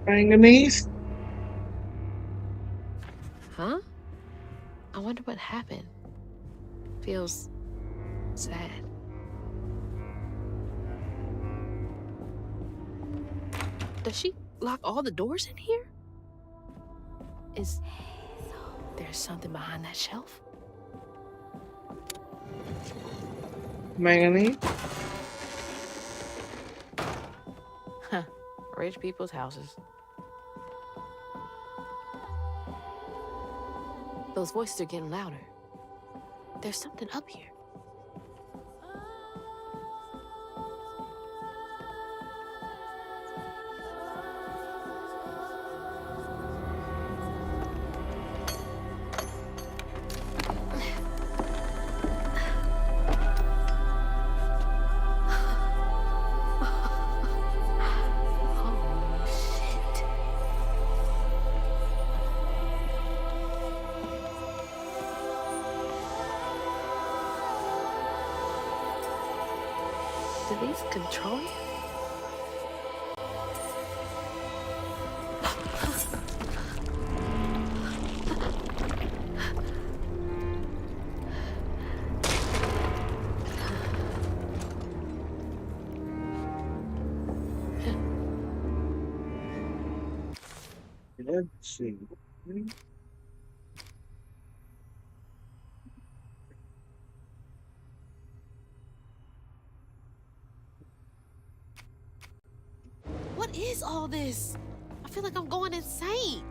Manganese? Huh? I wonder what happened. Feels sad. Does she lock all the doors in here? Is there something behind that shelf? Manganese? Huh. Rich people's houses. Those voices are getting louder. There's something up here. Oh, shit. Do these control you? Let's see. What is all this? I feel like I'm going insane.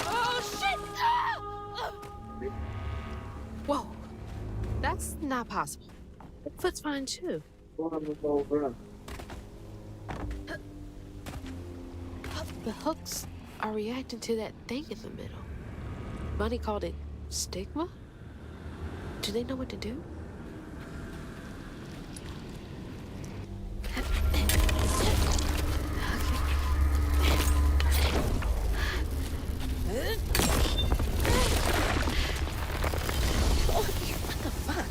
Oh, shit! Whoa, that's not possible. Foot's fine, too. The hooks are reacting to that thing in the middle. Bunny called it stigma? Do they know what to do? What the fuck?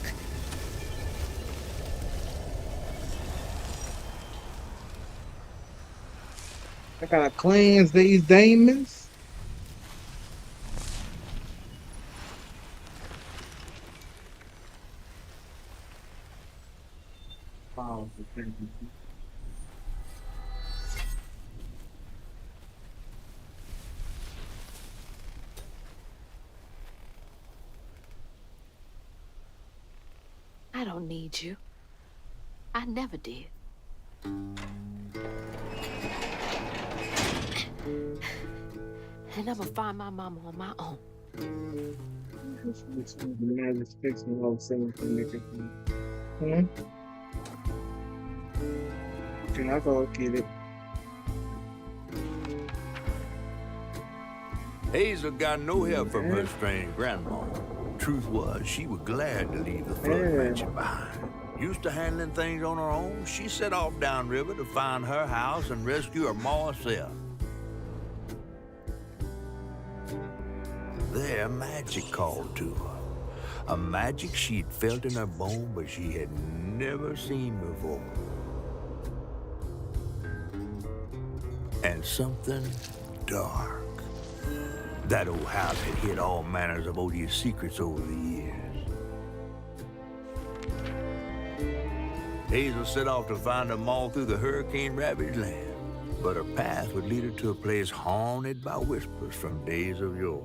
I gotta cleanse these demons. Wow. I don't need you. I never did. And I'm gonna find my mama on my own. Hmm? Can I go get it? Hazel got no help from her strange grandma. Truth was, she was glad to leave the flood mansion behind. Used to handling things on her own, she set off downriver to find her house and rescue her ma herself. There, magic called to her. A magic she'd felt in her bone, but she had never seen before. And something dark. That old house had hid all manners of odious secrets over the years. Hazel set off to find them all through the hurricane-ravaged land, but her path would lead her to a place haunted by whispers from days of yore.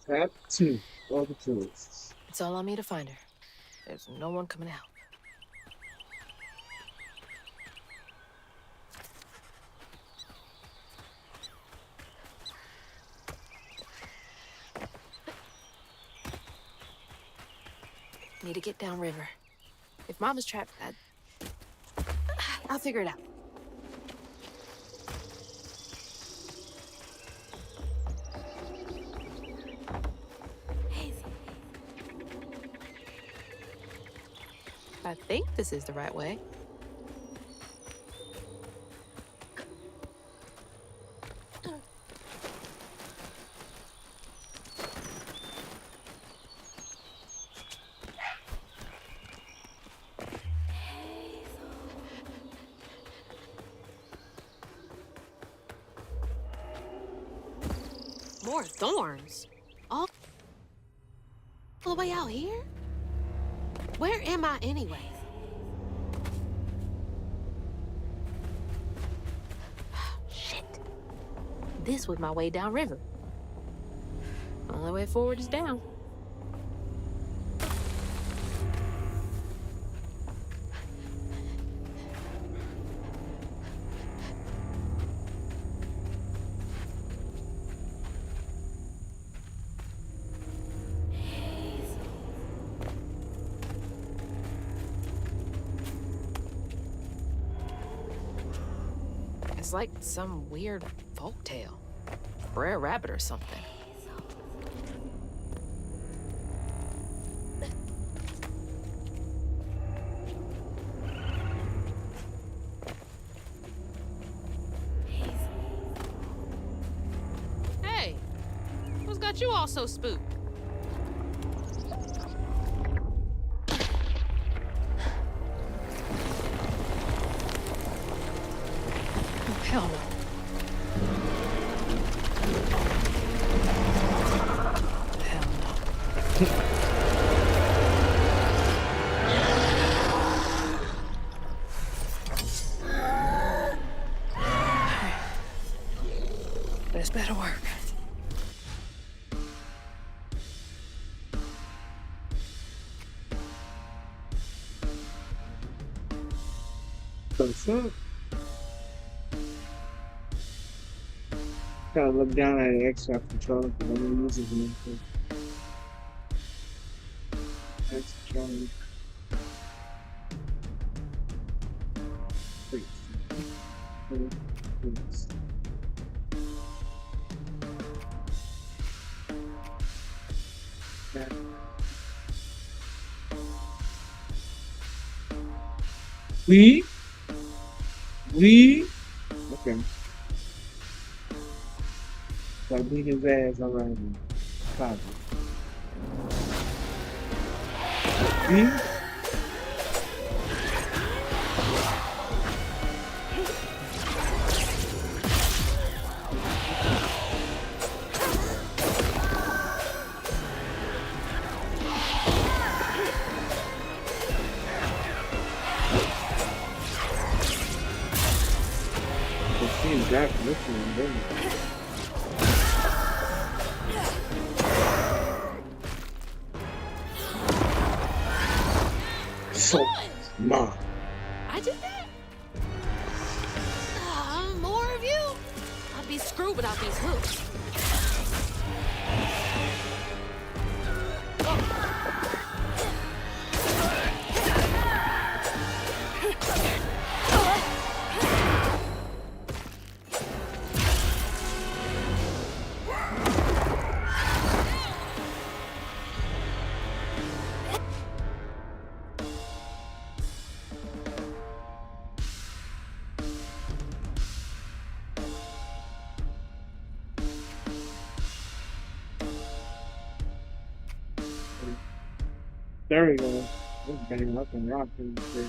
Tab 2. All the tools. It's all on me to find her. There's no one coming out. Need to get downriver. If Mama's trapped, I'll figure it out. I think this is the right way. More thorns? All the way out here? Where am I anyway? Shit. This was my way downriver. Only way forward is down. It's like some weird folktale. Brer Rabbit or something. Hey, what's got you all so spooked? Hell no. Hell no. This better work. What's up? Gotta look down at the X controller because I'm gonna use it for anything. X controller. Please. Please. Okay. We. Okay. So I beat his ass alright. Copy. We. Jack listening, didn't he? So, Mom. I did that? More of you? I'd be screwed without these hooks. There we go. This bang up and rock and shit.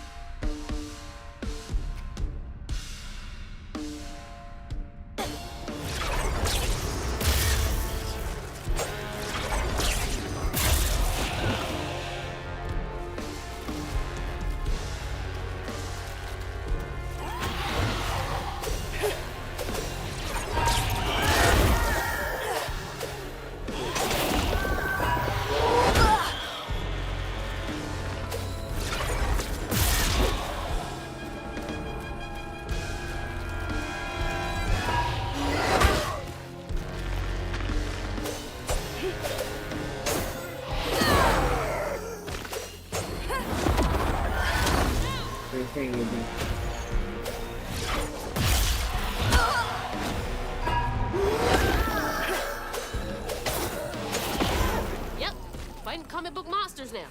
Yep, fighting comic book monsters now.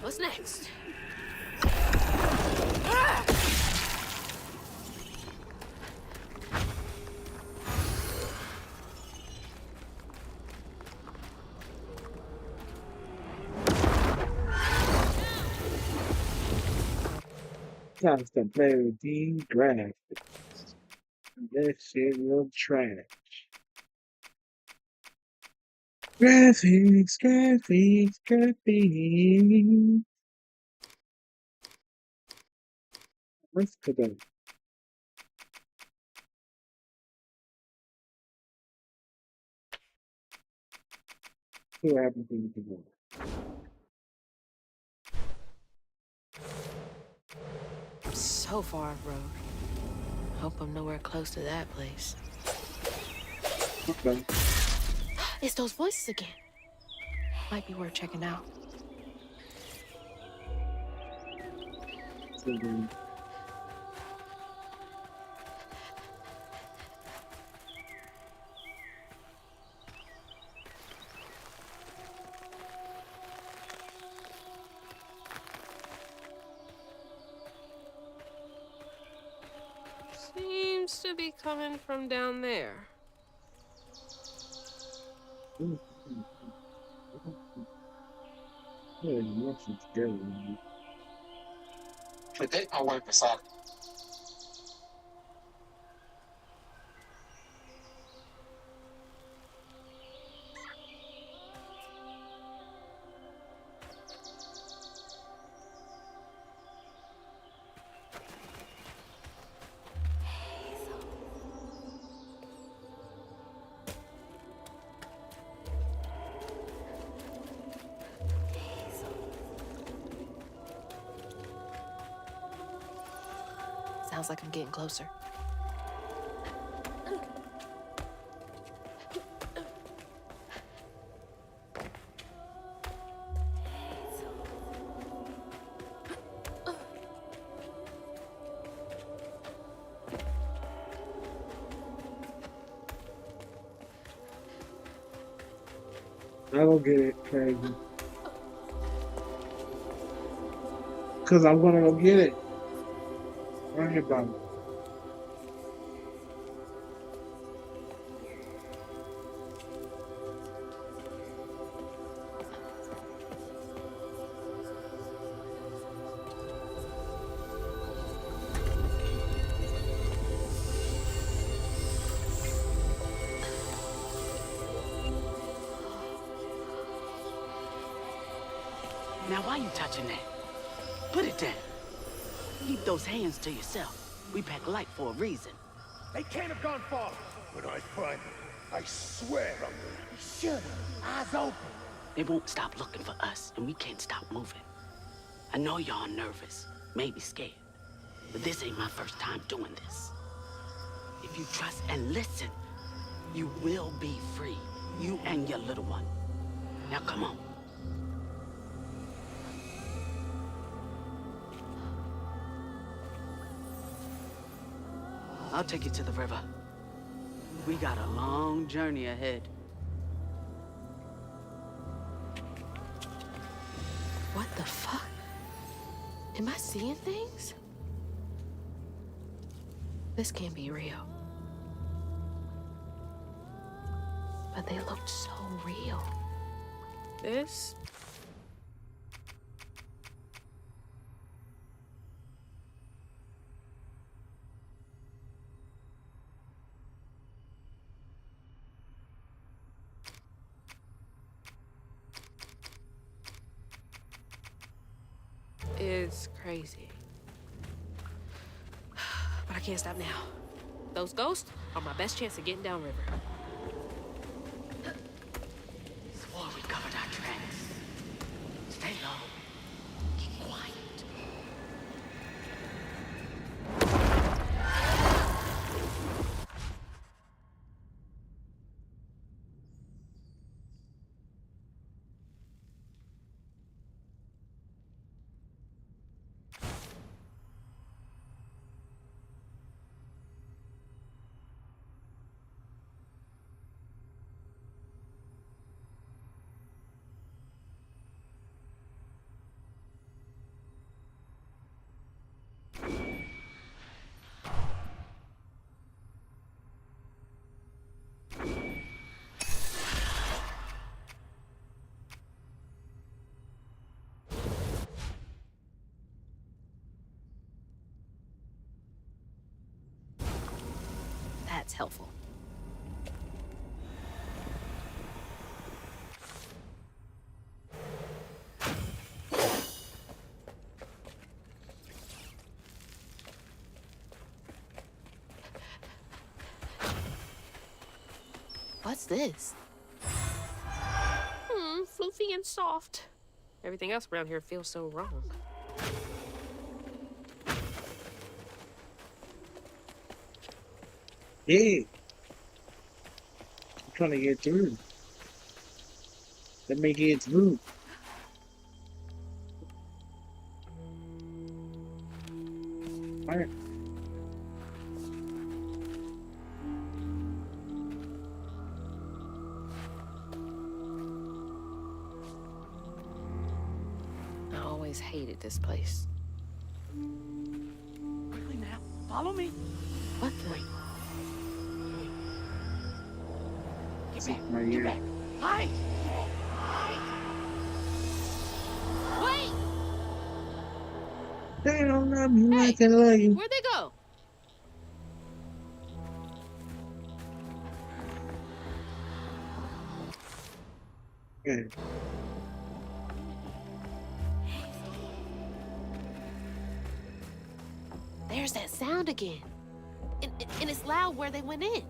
What's next? Time to play with these graphics. That shit real trash. Graphics, graphics, graphics. Let's put that. See what happens when you do that. So far off road. Hope I'm nowhere close to that place. Okay. It's those voices again. Might be worth checking out. So then, Seems to be coming from down there. mm, mm, mm. Yeah, you should go, man. Predict my way beside. Sounds like I'm getting closer. I don't get it, crazy. Cause I'm gonna go get it. Worry about it. Now, why you touching that? Put it down. Keep those hands to yourself. We pack light for a reason. They can't have gone far. When I find them, I swear I'm gonna. Should eyes open. They won't stop looking for us, and we can't stop moving. I know y'all nervous, maybe scared, but this ain't my first time doing this. If you trust and listen, you will be free. You and your little one. Now, come on. I'll take you to the river. We got a long journey ahead. What the fuck? Am I seeing things? This can't be real. But they looked so real. This? Is crazy. But I can't stop now. Those ghosts are my best chance of getting downriver. Swore we covered our tracks. Stay low. Keep quiet. That's helpful. What's this? Floofy and soft. Everything else around here feels so wrong. Yeah, I'm trying to get through. Let me get through. Alright. I always hated this place. Quickly now, follow me. What the? Wait. Get This back, is my get year. back. Hide! Wait! They don't love me Hey, like I love you. where'd they go? Yeah. There's that sound again. And it's loud where they went in.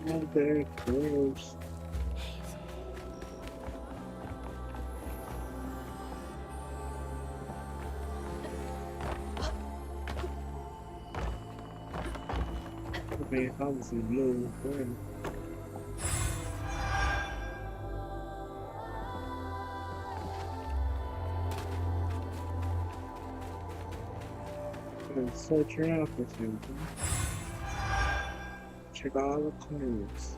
Oh, they're close. Okay, obviously blue. Search your out for something. Check all the corners.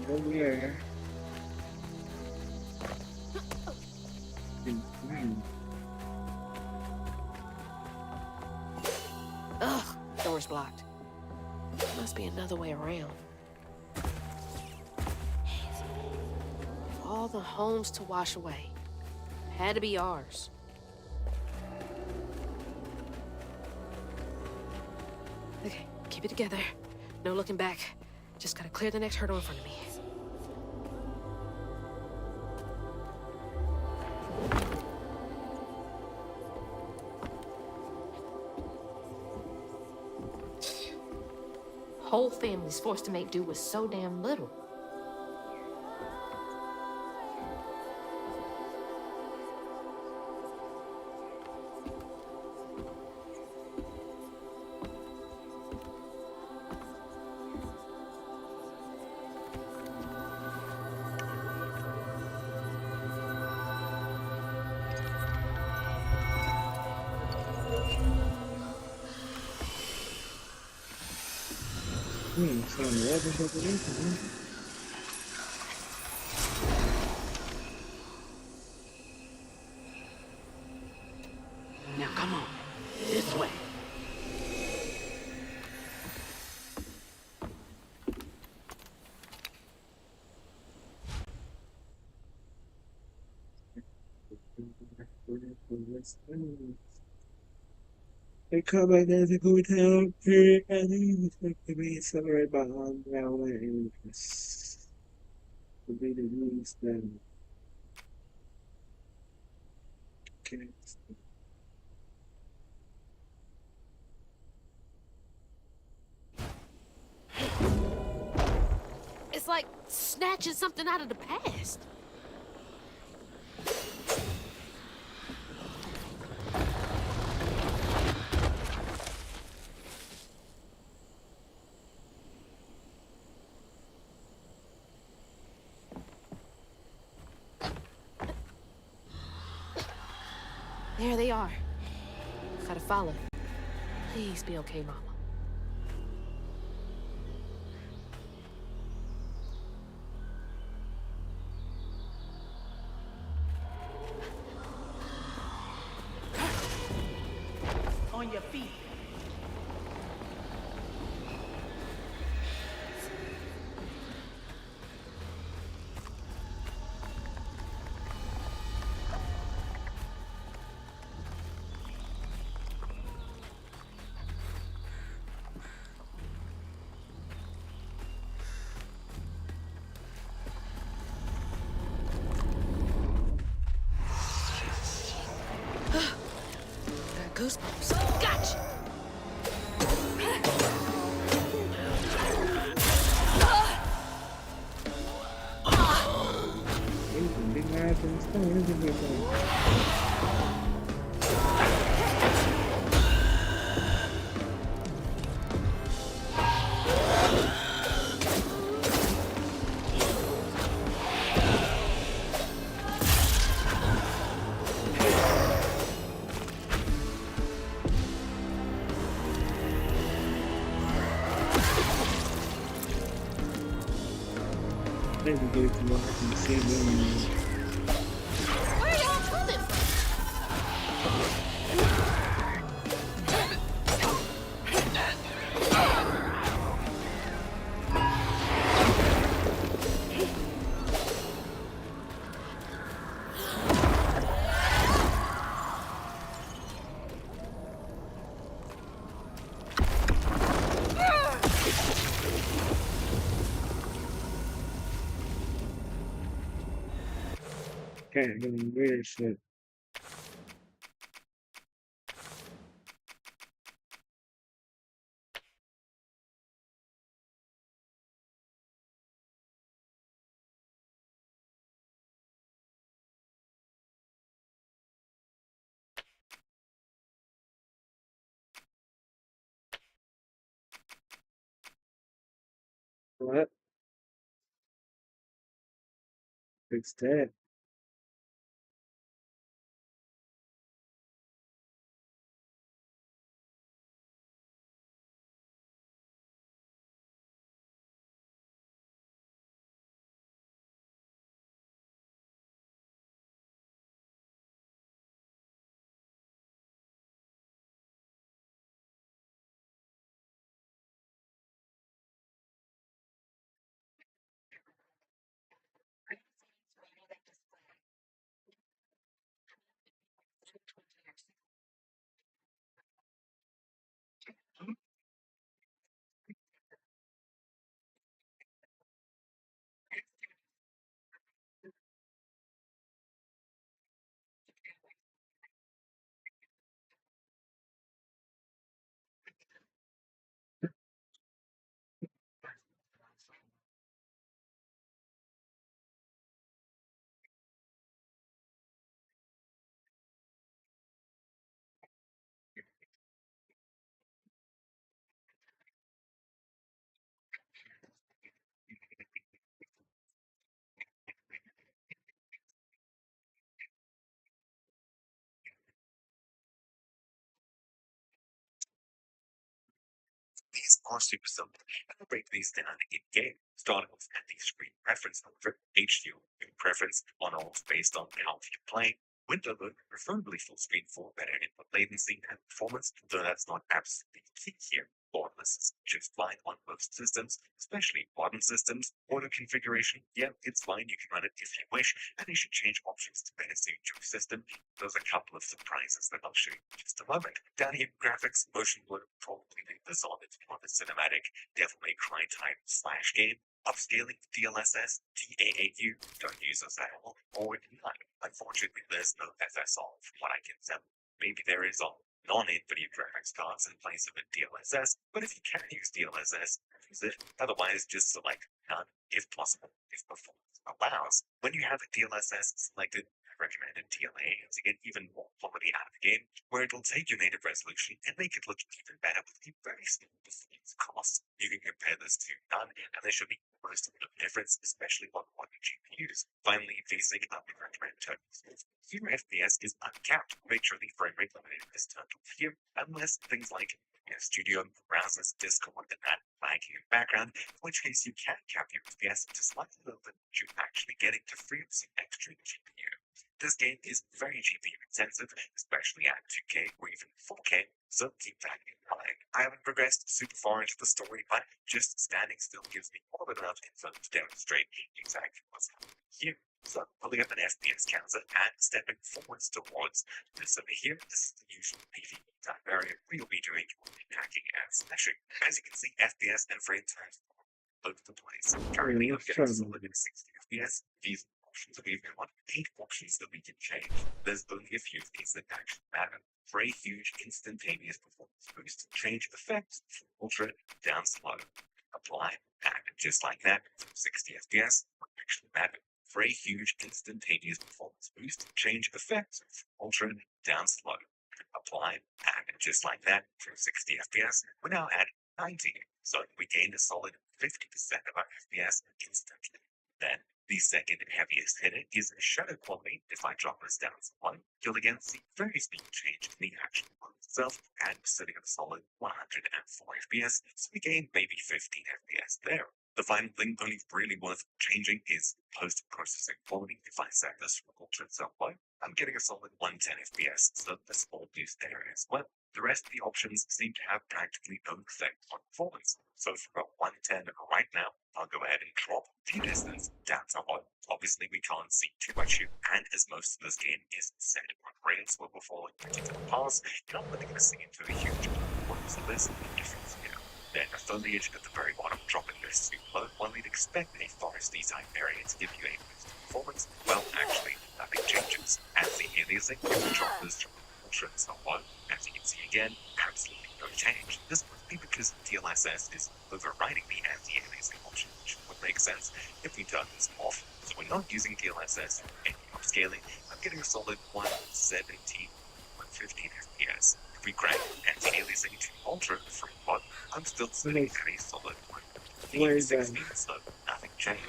Nowhere. Ugh, door's blocked. Must be another way around. All the homes to wash away. Had to be ours. Okay, keep it together. No looking back. Just gotta clear the next hurdle in front of me. Whole family's forced to make do with so damn little. Some weapons over there. Now come on, this way. They come back as a good town period and they expect to be celebrated by underground interests. To be the news then. Okay. It's like snatching something out of the past. There they are. Gotta follow. Please be okay, Mama. on your feet. Goosebumps. Gotcha! Big items, everything. Maybe go to what I can see them. Where are y'all coming from? Can't get weird shit. What? Fix that. These are super simple, and I'll break these down in game, starting with at the screen preference mode, HDR preference on off based on how you're playing. Window mode, preferably full screen for better input latency and performance, though that's not absolutely key here. Borderless is just fine on most systems, especially modern systems. Auto configuration, yeah, it's fine, you can run it if you wish, and you should change options to better suit your system. There's a couple of surprises that I'll show you in just a moment. Down here, graphics, motion blur, probably the Dishonored on the cinematic, Devil May Cry type slash game. Upscaling, DLSS, DAAU, don't use this at all, or none. Unfortunately, there's no FSR from what I can tell. Maybe there is on non-NVIDIA graphics cards in place of a DLSS, but if you can use DLSS, use it. Otherwise, just select none if possible, if performance allows. When you have a DLSS selected, I recommend a DLA to get even more quality out of the game, where it'll take your native resolution and make it look even better with a very small performance cost. You can compare this to none, and there should be almost no difference, especially on modern GPUs. Finally, VSync, I would recommend turning off. Here, FPS is uncapped. Make sure the frame rate limiter is turned off here, unless things like Studio browsers Discord and that lagging in the background, in which case you can cap your FPS to slightly lower than you're actually getting to free up some extra GPU. This game is very GPU intensive, especially at 2K or even 4K, so keep that in mind. I haven't progressed super far into the story, but just standing still gives me more than enough info to demonstrate exactly what's happening here. So, pulling up an FPS counter and stepping forwards towards this over here, this is the usual PvE type area where you'll be doing your hacking and slashing. As you can see, FPS and frame times all over the place. Currently, I'm getting solid in 60 FPS. These options that we've got 8 options that we can change. There's only a few things that actually matter. For a huge instantaneous performance boost, change effects from ultra down slow. Apply, and just like that, from 60 FPS, actually matter. For a huge instantaneous performance boost, change effects from ultra down slow. Apply, and just like that, from 60 FPS, we're now at 90. So we gained a solid 50% of our FPS instantly. Then, the second heaviest hitter is shadow quality. If I drop this down to 1, you'll again see very steep change in the actual world itself, and sitting at a solid 104 FPS, so we gain maybe 15 FPS there. The final thing only really worth changing is post-processing quality. If I set this from ultra itself low, I'm getting a solid 110 FPS, so that's all boost there as well. The rest of the options seem to have practically no effect on performance. So for a 110 right now, I'll go ahead and drop view distance down to low. Obviously, we can't see too much here, and as most of this game is set on rails where we're falling particular paths, you're not really going to see into a huge amount. So there's a difference here. Then the foliage at the very bottom, dropping this too low, while we'd expect a foresty type area to give you a boost in performance, well, actually, nothing changes. As the aliasing, if we drop this from ultra so low, as you can see again, absolutely no change. This must be because DLSS is overriding the anti-aliasing option, which would make sense if we turn this off. So we're not using DLSS for any upscaling. I'm getting a solid 117, 115 FPS. If we crank anti-aliasing to ultra from low, I'm still sitting at a solid 116, so nothing changed.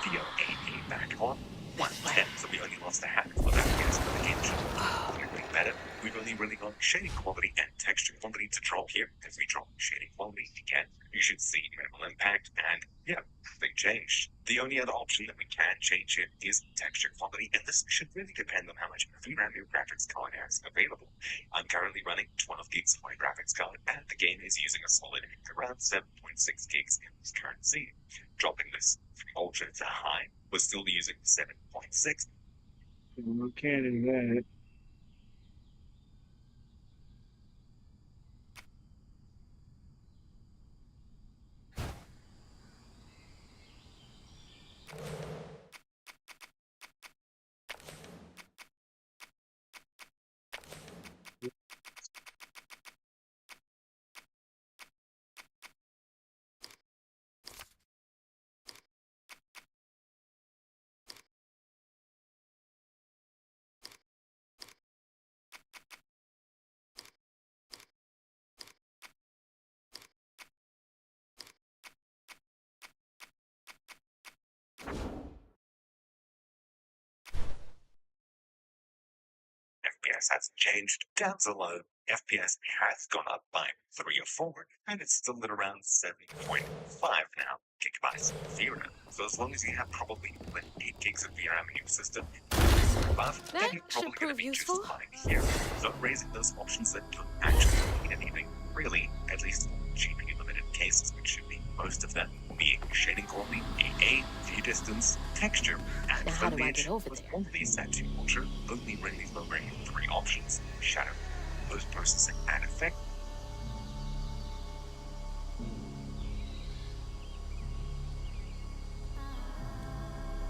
VOAA back on 110, so we only lost a handful of FPS, but the game should be clearly better. We've only really got shading quality and texture quality to drop here. If we drop shading quality again, you should see minimal impact, and yeah, nothing changed. The only other option that we can change here is texture quality, and this should really depend on how much VRAM your graphics card has available. I'm currently running 12 gigs of my graphics card, and the game is using a solid around 7.6 gigs in this current scene. Dropping this from ultra to high, we're still using 7.6. We can't do that. FPS hasn't changed. Down to low, FPS has gone up by 3 or 4, and it's still at around 7.5 now gigabytes of VRAM. So as long as you have probably 8 gigs of VRAM in your system, above, then That you're should probably going to prove be useful. just fine here. So raising those options that don't actually mean anything, really, at least for GPU limited cases, which should be most of them, being shading quality, AA, view distance, texture, and Now how do I foliage. get over With there? all of these set to ultra, only really lowering 3 options: shadow, post-processing, and effect.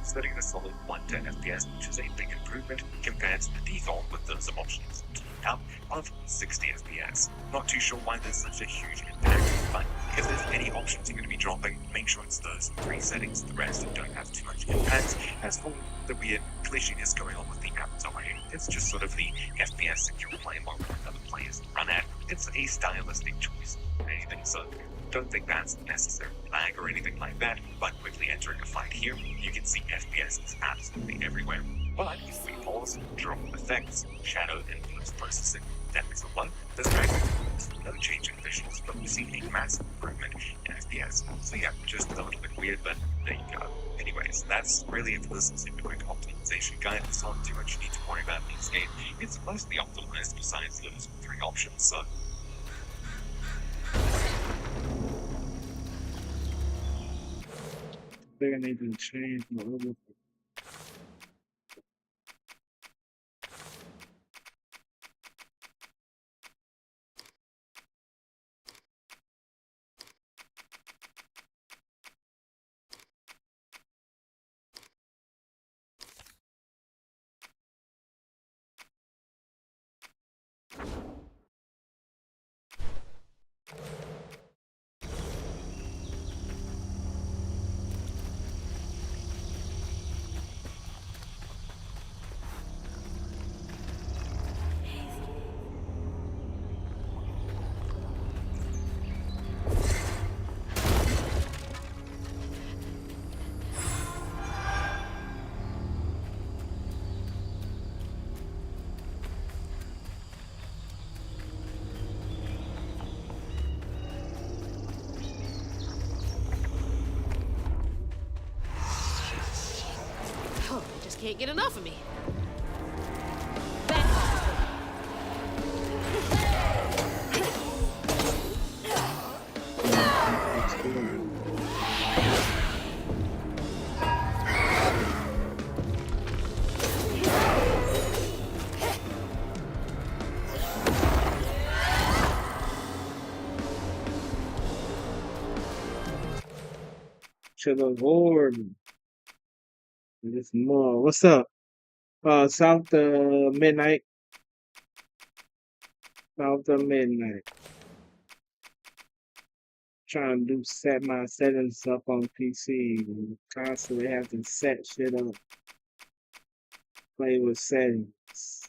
Setting a solid 110 FPS, which is a big improvement compared to the default with those options up of 60 FPS. Not too sure why there's such a huge impact, but if there's any options you're going to be dropping, make sure it's those 3 settings. The rest don't have too much impact. As for the weird glitchiness going on with the avatar here, it's just sort of the FPS that you're playing while other players run at. It's a stylistic choice or anything, so don't think that's necessary lag or anything like that, but quickly entering a fight here, you can see FPS is absolutely everywhere. But if we pause, drop effects, shadow, and post-processing, that is a 1, there's practically no change in visuals, but we see a massive improvement in FPS. So yeah, just a little bit weird, but there you go. Anyways, that's really it for this super quick optimization guide. There's not too much you need to worry about in this game. It's mostly optimized besides those 3 options, so They're gonna need to change my other. Oh, they just can't get enough of me. To the Lord. This more. What's up? South Midnight. South Midnight. Trying to set my settings up on PC. Constantly have to set shit up. Play with settings.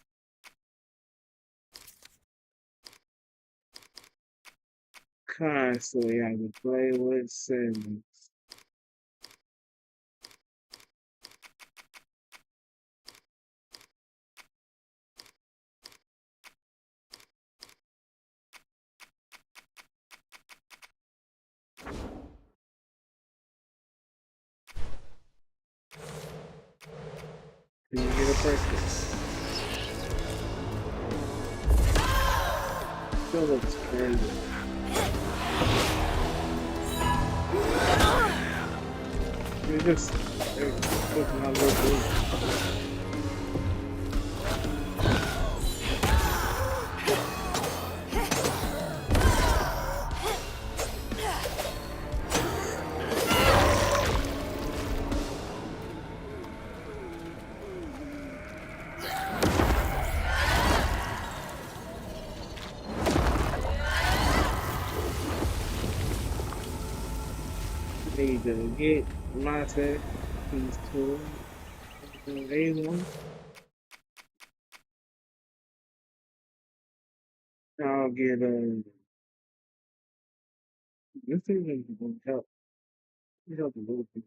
Constantly have to play with settings. Can you get a breakfast? Still looks crazy. You just looking at little. Need to get myself these tools. A1. I'll get this thing will help a little bit.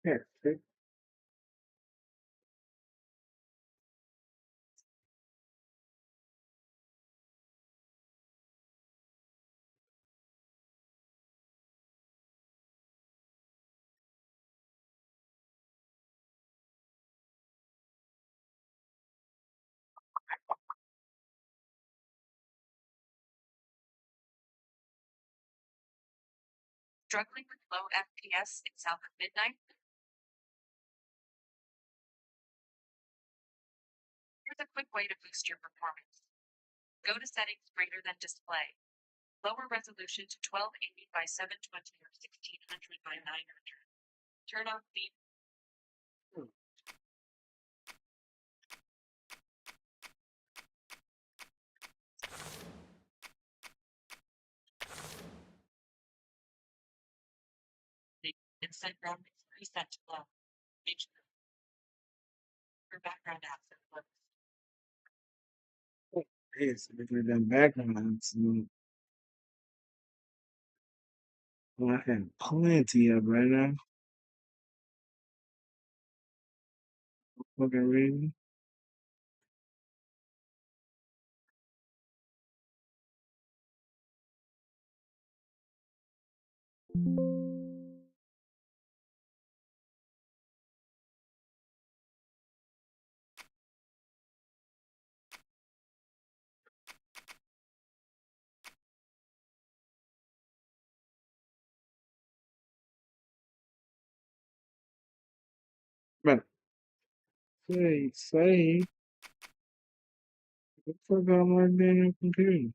Yeah, see? Struggling with low FPS in South of Midnight? Here's a quick way to boost your performance. Go to Settings Greater Than Display. Lower resolution to 1280 by 720 or 1600 by 900. Turn on beam. And set graphics preset to low. Make sure your background apps are closed. Yes, because the backgrounds. I have plenty of right now. fucking reading. Man, say, what the fuck am I damn computer?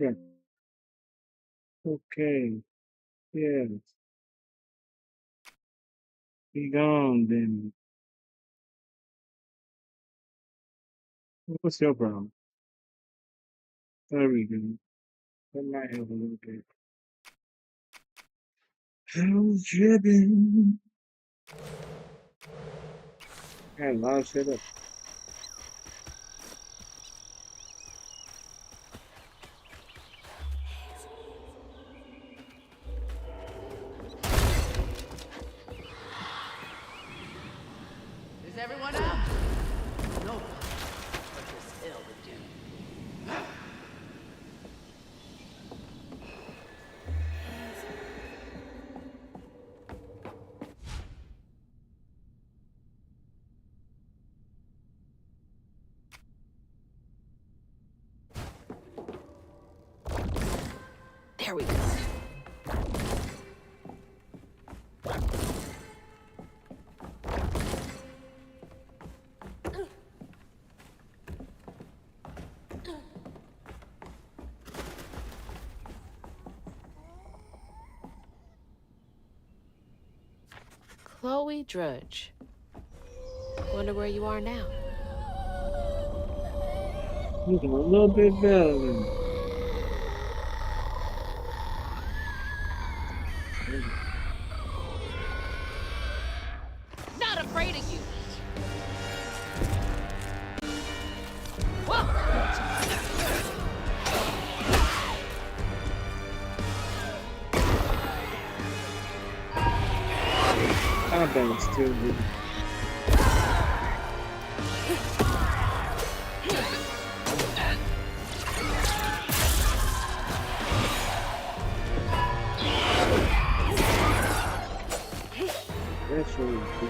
Yeah, okay, yeah, be gone then. What's your problem? There we go. That might help a little bit. How's dripping? Had a lot of shit up. Is everyone out? No. But this hell to do. There we go. Chloe Drudge. Wonder where you are now. Looking a little bit better than Not afraid of you. I bet it's still good. That's really cool.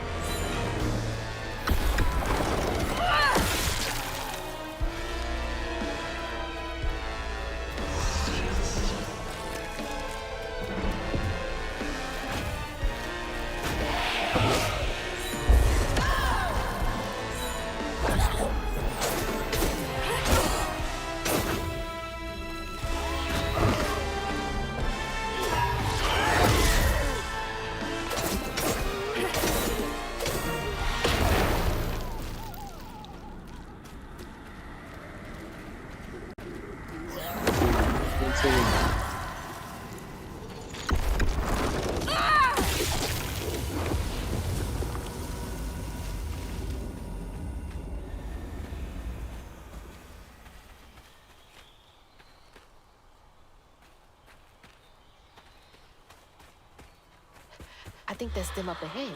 I think that's them up ahead.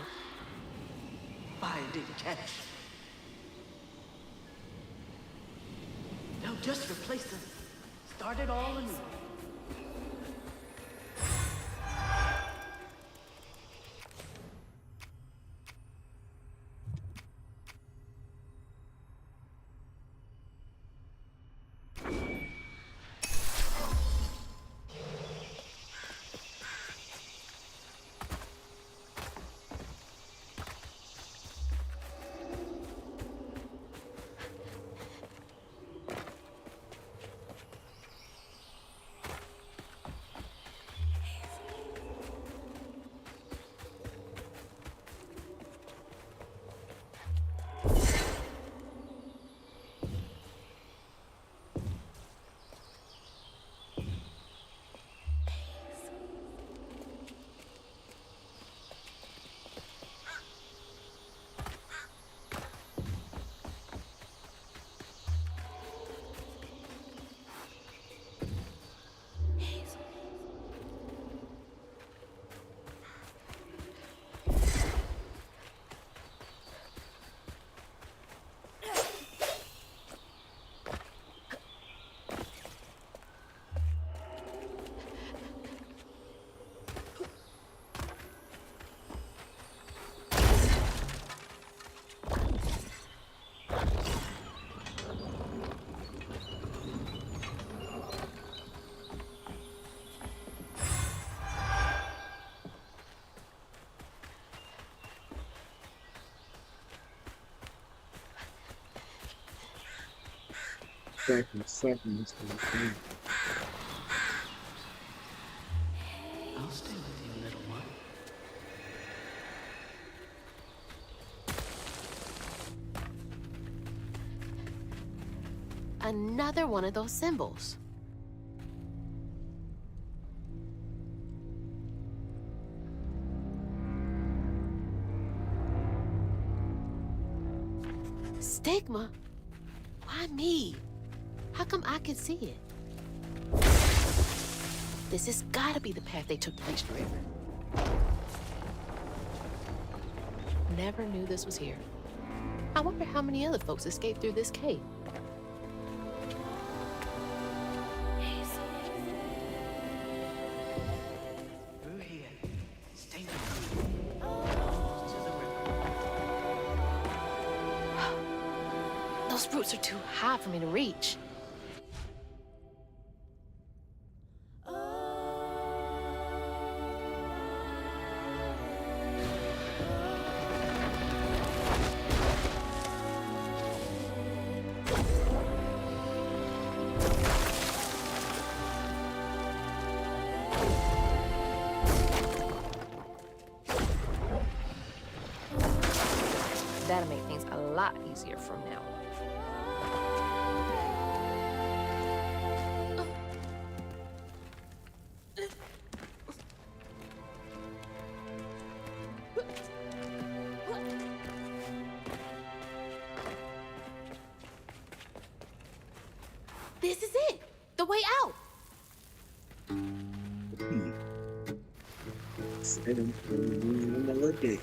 Binding catch. No, just replace them. Start it all anew. Seconds. I'll stay with you, little one. Another one of those symbols. Stigma? Why me? How come I can see it? This has gotta be the path they took to reach the river. Never knew this was here. I wonder how many other folks escaped through this cave. Through here. Stay with me. Almost to the river. Those roots are too high for me to reach. That'll make things a lot easier from now on. This is it! The way out! Melody.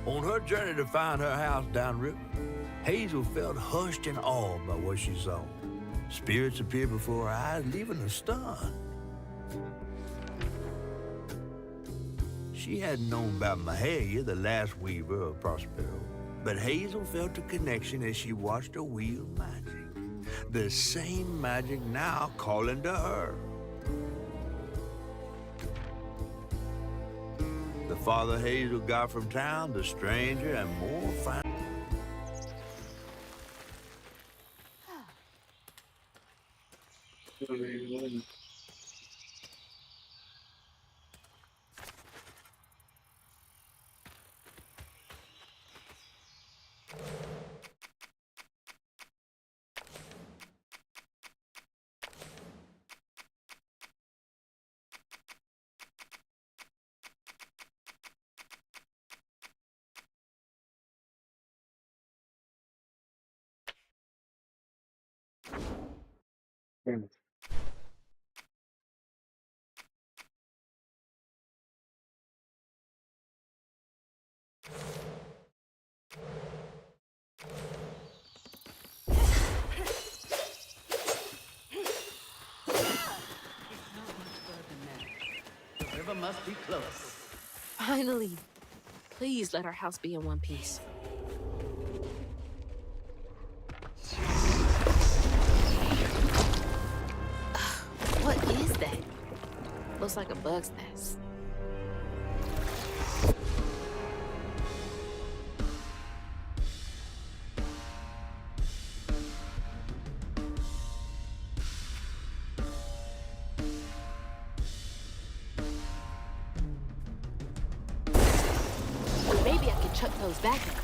On her journey to find her house downriver, Hazel felt hushed and awed by what she saw. Spirits appeared before her eyes, leaving her stunned. She hadn't known about Mahalia, the last weaver of Prospero, but Hazel felt a connection as she watched her wheel magic. The same magic now calling to her. The farther Hazel got from town, the stranger and more fine. The river must be close. Finally. Please let our house be in one piece. What is that? Looks like a bug's nest. Maybe I can chuck those back up.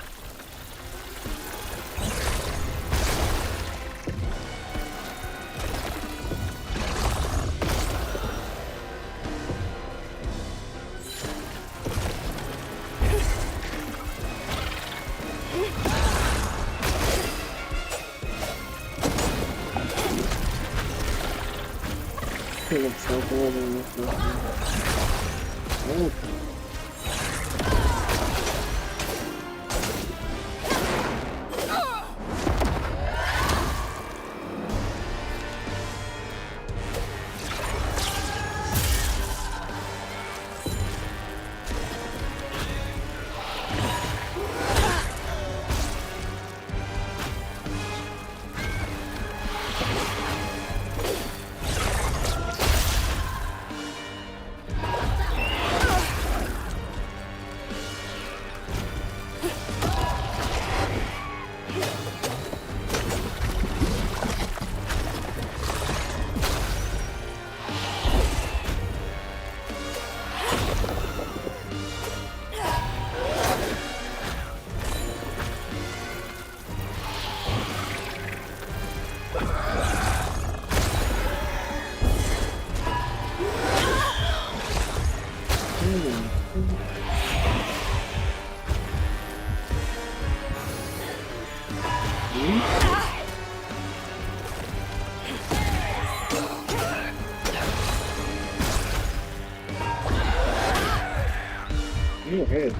Go ahead.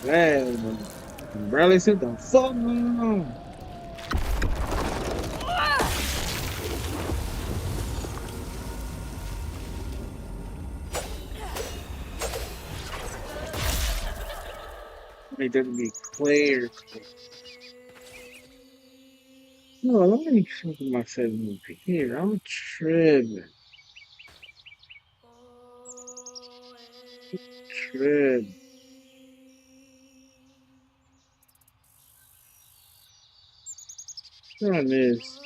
Man, I can barely sit the fuck down. It doesn't be clear. No, let me fuck myself over here. I'm tripping. Tripping. Let's run this.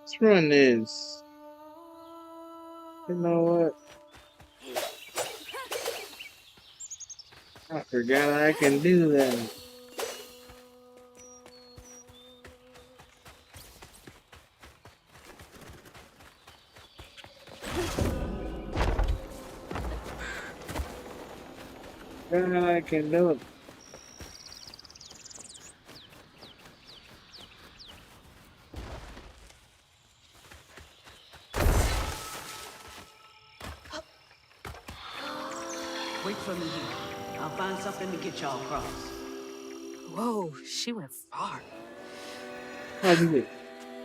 Let's run this. You know what? I forgot I can do that. Forgot I can do it. Wait for me here. I'll find something to get y'all across. Whoa, she went far. How do it?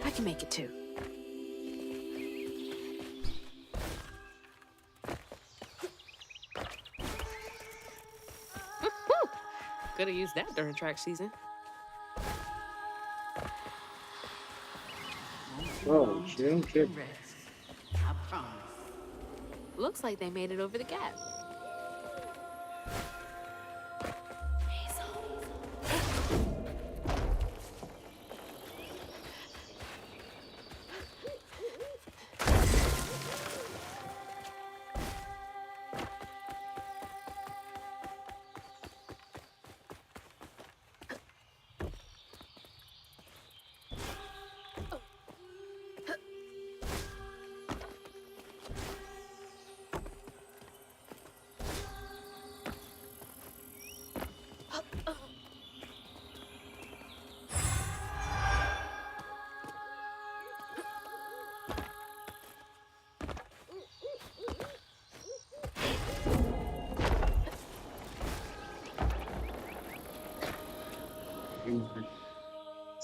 I can make it too. Could have used that during track season. Oh, shit, I'm tripping. I promise. Looks like they made it over the gap.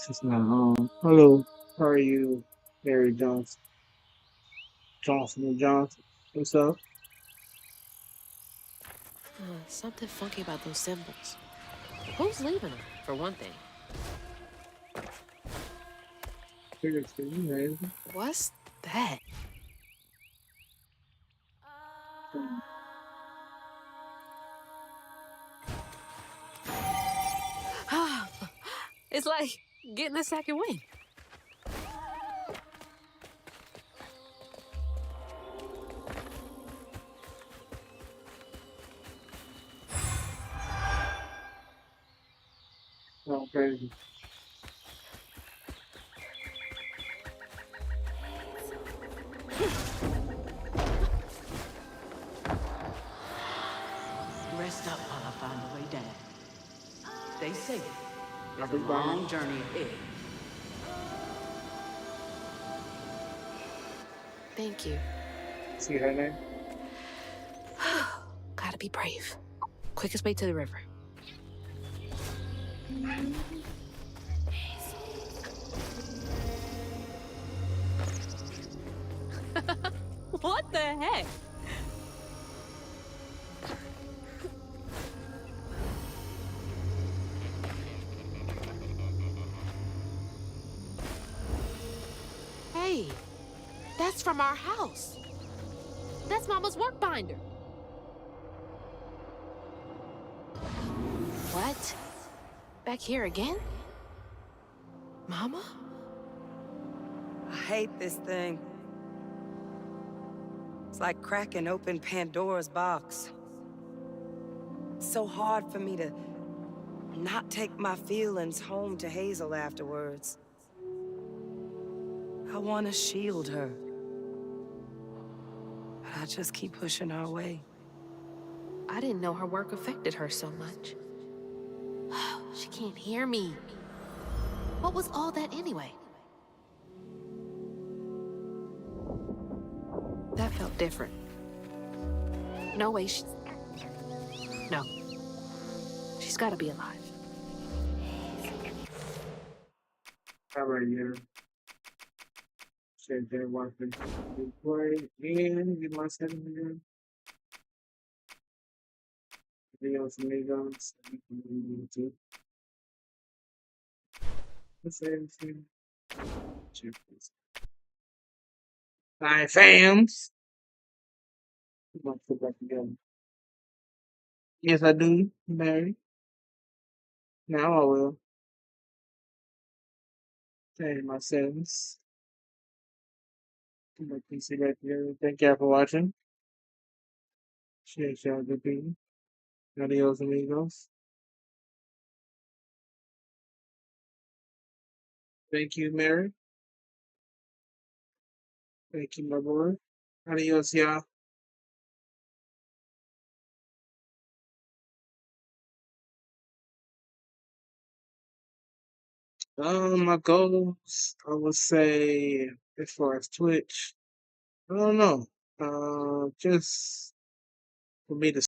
This is not on. Hello, how are you, Harry Johnson? Johnson and Johnson. What's up? Something funky about those symbols. Who's leaving them, for one thing? Figured it's you, right? What's that? It's like getting a second wind. Oh, crazy. Rest up while I find a way down. Stay safe. There's a Everybody. long journey ahead. Thank you. See her name? Gotta be brave. Quickest way to the river. What the heck? That's from our house. That's Mama's work binder. What? Back here again? Mama? I hate this thing. It's like cracking open Pandora's box. It's so hard for me to not take my feelings home to Hazel afterwards. I want to shield her. But I just keep pushing her away. I didn't know her work affected her so much. She can't hear me. What was all that anyway? That felt different. No way No. She's gotta be alive. How about you? Said they're walking to play and get my 7 videos and amigos. The same thing. Check this. Hi, fams. I'm gonna put back together. Yes, I do, Mary. Now I will. Change my settings. Put my PC back together. Thank y'all for watching. Share y'all good people. Adios, amigos. Thank you, Mary. Thank you, my boy. Adios, y'all. My goals, I would say, as far as Twitch, I don't know. Just for me to